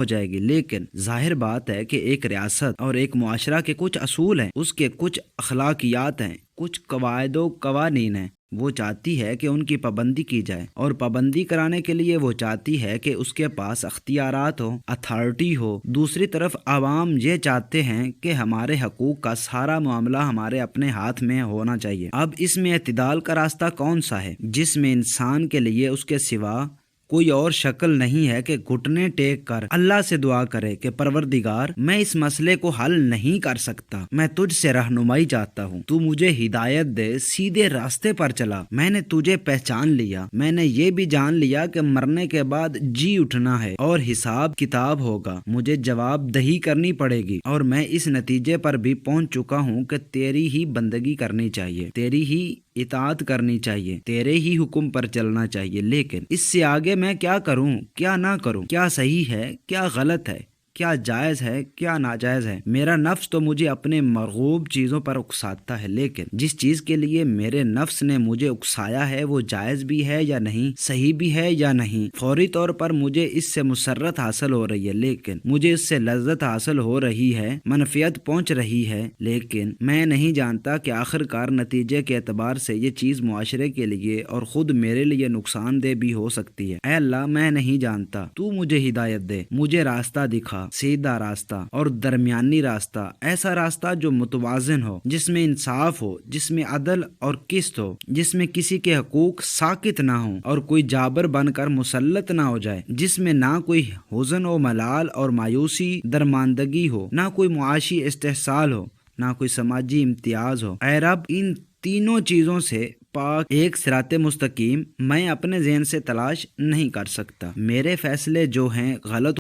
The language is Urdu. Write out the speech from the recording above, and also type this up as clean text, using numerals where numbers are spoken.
ہو جائے گی۔ لیکن ظاہر بات ہے کہ ایک ریاست اور ایک معاشرہ کے کچھ اصول ہیں، اس کے کچھ اخلاقیات ہیں، کچھ قواعد و قوانین ہیں۔ وہ چاہتی ہے کہ ان کی پابندی کی جائے، اور پابندی کرانے کے لیے وہ چاہتی ہے کہ اس کے پاس اختیارات ہو، اتھارٹی ہو۔ دوسری طرف عوام یہ چاہتے ہیں کہ ہمارے حقوق کا سارا معاملہ ہمارے اپنے ہاتھ میں ہونا چاہیے۔ اب اس میں اعتدال کا راستہ کون سا ہے، جس میں انسان کے لیے اس کے سوا کوئی اور شکل نہیں ہے کہ گھٹنے ٹیک کر اللہ سے دعا کرے کہ پروردگار، میں اس مسئلے کو حل نہیں کر سکتا، میں تجھ سے رہنمائی چاہتا ہوں، تو مجھے ہدایت دے، سیدھے راستے پر چلا۔ میں نے تجھے پہچان لیا، میں نے یہ بھی جان لیا کہ مرنے کے بعد جی اٹھنا ہے اور حساب کتاب ہوگا، مجھے جواب دہی کرنی پڑے گی، اور میں اس نتیجے پر بھی پہنچ چکا ہوں کہ تیری ہی بندگی کرنی چاہیے، تیری ہی اطاعت کرنی چاہیے، تیرے ہی حکم پر چلنا چاہیے۔ لیکن اس سے آگے میں کیا کروں، کیا نہ کروں، کیا صحیح ہے، کیا غلط ہے، کیا جائز ہے، کیا ناجائز ہے؟ میرا نفس تو مجھے اپنے مرغوب چیزوں پر اکساتا ہے، لیکن جس چیز کے لیے میرے نفس نے مجھے اکسایا ہے وہ جائز بھی ہے یا نہیں، صحیح بھی ہے یا نہیں۔ فوری طور پر مجھے اس سے مسرت حاصل ہو رہی ہے، لیکن مجھے اس سے لذت حاصل ہو رہی ہے، منفعت پہنچ رہی ہے، لیکن میں نہیں جانتا کہ آخر کار نتیجے کے اعتبار سے یہ چیز معاشرے کے لیے اور خود میرے لیے نقصان دہ بھی ہو سکتی ہے۔ اے اللہ، میں نہیں جانتا، تو مجھے ہدایت دے، مجھے راستہ دکھا، سیدھا راستہ اور درمیانی راستہ، ایسا راستہ جو متوازن ہو، جس میں انصاف ہو، جس میں عدل اور قسط ہو، جس میں کسی کے حقوق ساقط نہ ہوں اور کوئی جابر بن کر مسلط نہ ہو جائے، جس میں نہ کوئی حزن و ملال اور مایوسی درماندگی ہو، نہ کوئی معاشی استحصال ہو، نہ کوئی سماجی امتیاز ہو۔ اے رب، ان تینوں چیزوں سے پاک ایک صراط مستقیم میں اپنے ذہن سے تلاش نہیں کر سکتا۔ میرے فیصلے جو ہیں غلط